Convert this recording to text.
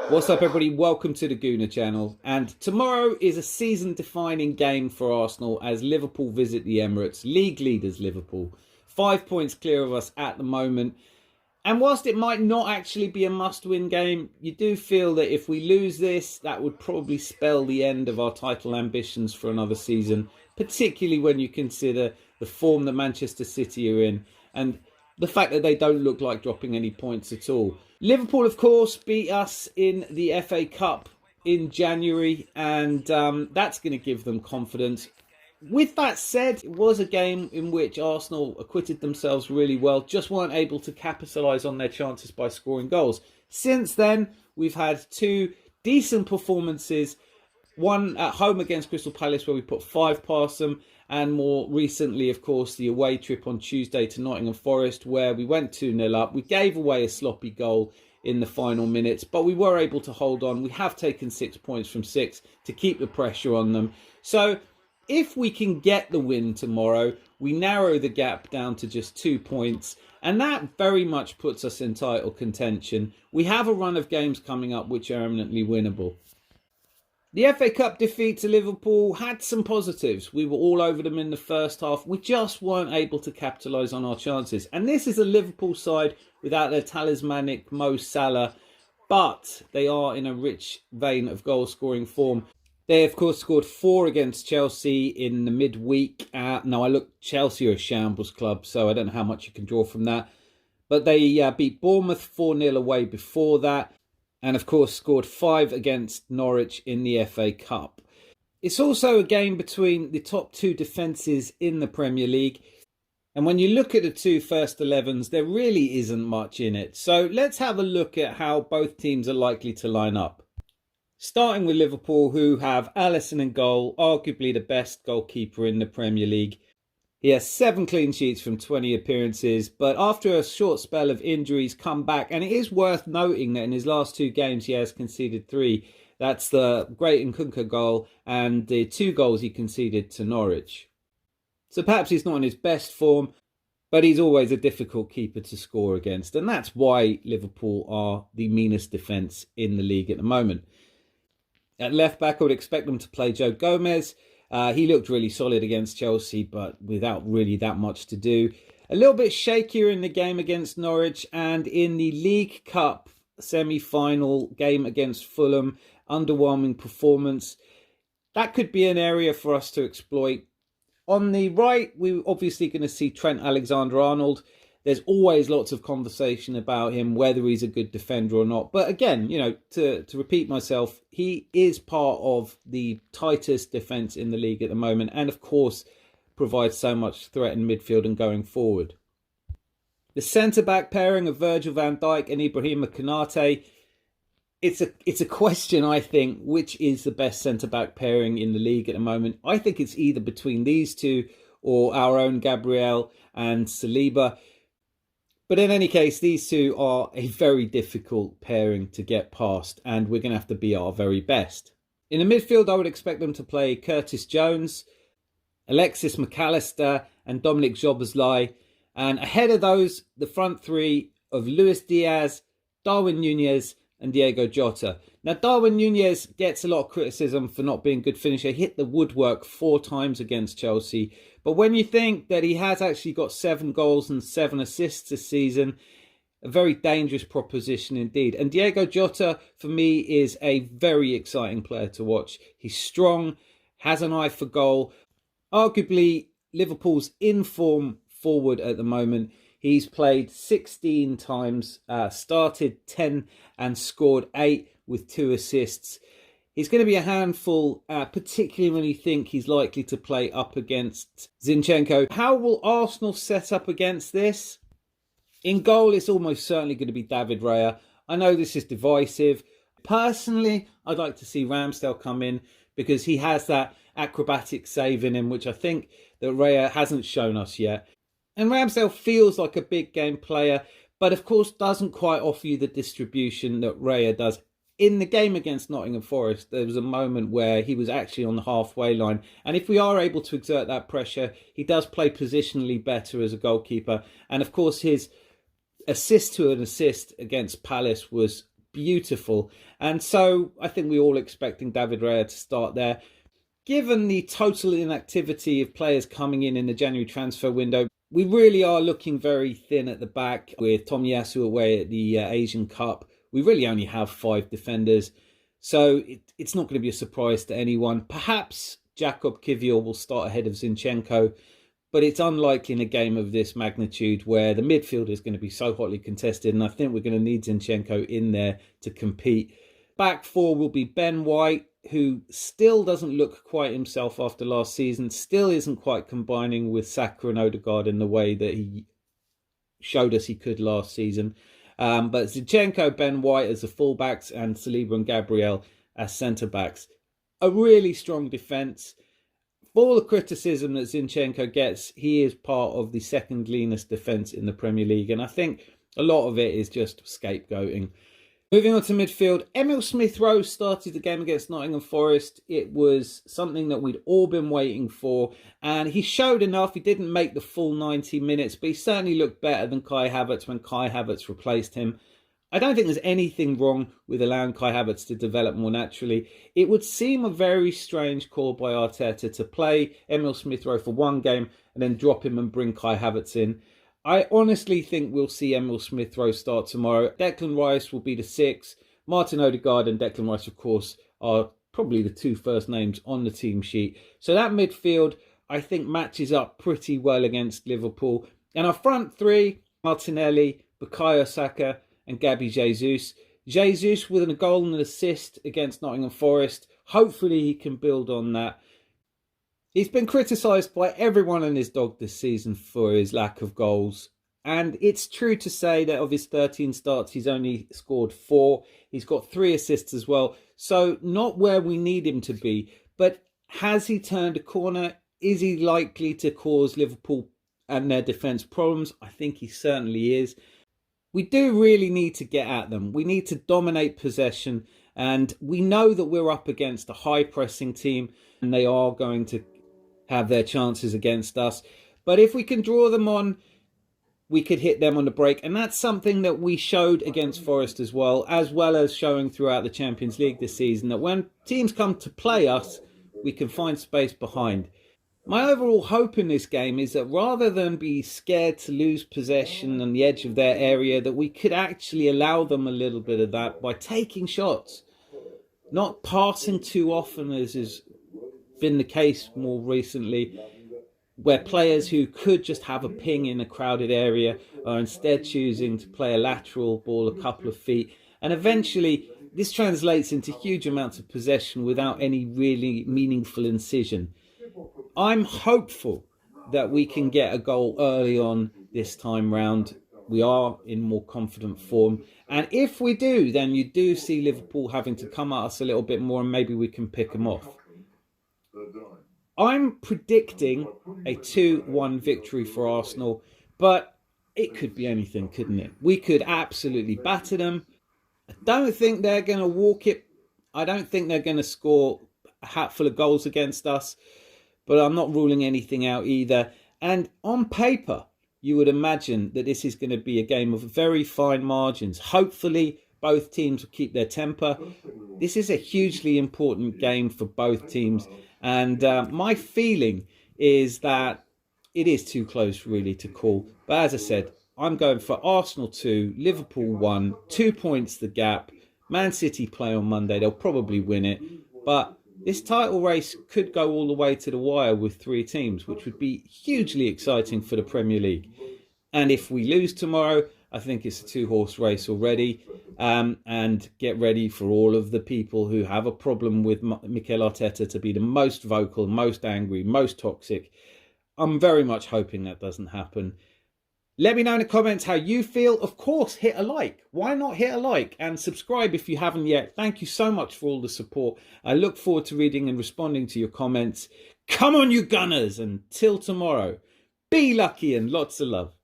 What's up, everybody? Welcome to the Gooner channel. And tomorrow is a season-defining game for Arsenal as Liverpool visit the Emirates. League leaders Liverpool. 5 points clear of us at the moment. And whilst it might not actually be a must-win game, you do feel that if we lose this, that would probably spell the end of our title ambitions for another season, particularly when you consider the form that Manchester City are in and the fact that they don't look like dropping any points at all. Liverpool, of course, beat us in the FA Cup in January, and that's going to give them confidence. With that said, it was a game in which Arsenal acquitted themselves really well, just weren't able to capitalise on their chances by scoring goals. Since then, we've had two decent performances, one at home against Crystal Palace where we put 5 past them, and more recently, of course, the away trip on Tuesday to Nottingham Forest where we went 2-0 up. We gave away a sloppy goal in the final minutes, but we were able to hold on. We have taken 6 points from 6 to keep the pressure on them. So if we can get the win tomorrow, we narrow the gap down to just 2 points, and that very much puts us in title contention. We have a run of games coming up which are eminently winnable. The FA Cup defeat to Liverpool had some positives. We were all over them in the first half. We just weren't able to capitalise on our chances. And this is a Liverpool side without their talismanic Mo Salah, but they are in a rich vein of goal-scoring form. They, of course, scored 4 against Chelsea in the midweek. Chelsea are a shambles club, so I don't know how much you can draw from that. But they beat Bournemouth 4-0 away before that. And, of course, scored 5 against Norwich in the FA Cup. It's also a game between the top 2 defences in the Premier League. And when you look at the 2 first 11s, there really isn't much in it. So let's have a look at how both teams are likely to line up. Starting with Liverpool, who have Alisson in goal, arguably the best goalkeeper in the Premier League. He has 7 clean sheets from 20 appearances, but after a short spell of injuries, come back. And it is worth noting that in his last 2 games, he has conceded 3. That's the Great Nkunku goal and the 2 goals he conceded to Norwich. So perhaps he's not in his best form, but he's always a difficult keeper to score against. And that's why Liverpool are the meanest defence in the league at the moment. At left back, I would expect them to play Joe Gomez. He looked really solid against Chelsea, but without really that much to do. A little bit shakier in the game against Norwich, and in the League Cup semi-final game against Fulham, underwhelming performance. That could be an area for us to exploit. On the right, we're obviously going to see Trent Alexander-Arnold. There's always lots of conversation about him, whether he's a good defender or not. But again, to repeat myself, he is part of the tightest defence in the league at the moment. And of course, provides so much threat in midfield and going forward. The centre-back pairing of Virgil van Dijk and Ibrahima Konate, it's a question, I think, which is the best centre-back pairing in the league at the moment. I think it's either between these two or our own Gabriel and Saliba. But in any case, these two are a very difficult pairing to get past, and we're going to have to be our very best. In the midfield, I would expect them to play Curtis Jones, Alexis McAllister and Dominic Szoboszlai. And ahead of those, the front 3 of Luis Diaz, Darwin Núñez and Diego Jota. Now, Darwin Núñez gets a lot of criticism for not being a good finisher. He hit the woodwork 4 times against Chelsea. But when you think that he has actually got 7 goals and 7 assists this season, a very dangerous proposition indeed. And Diego Jota, for me, is a very exciting player to watch. He's strong, has an eye for goal. Arguably, Liverpool's in-form forward at the moment. He's played 16 times, started 10 and scored 8 with 2 assists. He's going to be a handful, particularly when you think he's likely to play up against Zinchenko. How will Arsenal set up against this? In goal, it's almost certainly going to be David Raya. I know this is divisive. Personally, I'd like to see Ramsdale come in because he has that acrobatic save in him, which I think that Raya hasn't shown us yet. And Ramsdale feels like a big game player, but of course doesn't quite offer you the distribution that Raya does. In the game against Nottingham Forest, there was a moment where he was actually on the halfway line. And if we are able to exert that pressure, he does play positionally better as a goalkeeper. And of course, his assist to an assist against Palace was beautiful. And so I think we're all expecting David Raya to start there. Given the total inactivity of players coming in the January transfer window, we really are looking very thin at the back with Tomiyasu away at the Asian Cup. We really only have 5 defenders. So it's not going to be a surprise to anyone. Perhaps Jakub Kiwior will start ahead of Zinchenko, but it's unlikely in a game of this magnitude where the midfield is going to be so hotly contested, and I think we're going to need Zinchenko in there to compete. Back 4 will be Ben White, who still doesn't look quite himself after last season, still isn't quite combining with Saka and Odegaard in the way that he showed us he could last season. But Zinchenko, Ben White as the fullbacks, and Saliba and Gabriel as centre-backs. A really strong defence. For all the criticism that Zinchenko gets, he is part of the second leanest defence in the Premier League. And I think a lot of it is just scapegoating. Moving on to midfield, Emil Smith-Rowe started the game against Nottingham Forest. It was something that we'd all been waiting for, and he showed enough. He didn't make the full 90 minutes, but he certainly looked better than Kai Havertz when Kai Havertz replaced him. I don't think there's anything wrong with allowing Kai Havertz to develop more naturally. It would seem a very strange call by Arteta to play Emil Smith-Rowe for one game and then drop him and bring Kai Havertz in. I honestly think we'll see Emil Smith-Rowe start tomorrow. Declan Rice will be the 6. Martin Odegaard and Declan Rice, of course, are probably the 2 first names on the team sheet. So that midfield, I think, matches up pretty well against Liverpool. And our front 3, Martinelli, Bukayo Saka and Gabby Jesus. Jesus with a goal and an assist against Nottingham Forest. Hopefully he can build on that. He's been criticised by everyone in his dog this season for his lack of goals. And it's true to say that of his 13 starts, he's only scored 4. He's got 3 assists as well. So not where we need him to be. But has he turned a corner? Is he likely to cause Liverpool and their defence problems? I think he certainly is. We do really need to get at them. We need to dominate possession. And we know that we're up against a high-pressing team, and they are going to have their chances against us. But if we can draw them on, we could hit them on the break. And that's something that we showed against Forest as well as showing throughout the Champions League this season, that when teams come to play us, we can find space behind. My overall hope in this game is that rather than be scared to lose possession on the edge of their area, that we could actually allow them a little bit of that by taking shots, not passing too often as has been the case more recently, where players who could just have a ping in a crowded area are instead choosing to play a lateral ball a couple of feet. And eventually this translates into huge amounts of possession without any really meaningful incision. I'm hopeful that we can get a goal early on this time round. We are in more confident form. And if we do, then you do see Liverpool having to come at us a little bit more, and maybe we can pick them off. I'm predicting a 2-1 victory for Arsenal, but it could be anything, couldn't it? We could absolutely batter them. I don't think they're going to walk it. I don't think they're going to score a hatful of goals against us, but I'm not ruling anything out either. And on paper, you would imagine that this is going to be a game of very fine margins. Hopefully, both teams will keep their temper. This is a hugely important game for both teams. And my feeling is that it is too close really to call. But as I said, I'm going for Arsenal 2, Liverpool 1, 2 points the gap. Man City play on Monday. They'll probably win it. But this title race could go all the way to the wire with 3 teams, which would be hugely exciting for the Premier League. And if we lose tomorrow, I think it's a 2-horse race already. And get ready for all of the people who have a problem with Mikel Arteta to be the most vocal, most angry, most toxic. I'm very much hoping that doesn't happen. Let me know in the comments how you feel. Of course, hit a like. Why not hit a like? And subscribe if you haven't yet. Thank you so much for all the support. I look forward to reading and responding to your comments. Come on, you Gunners. Until tomorrow, be lucky and lots of love.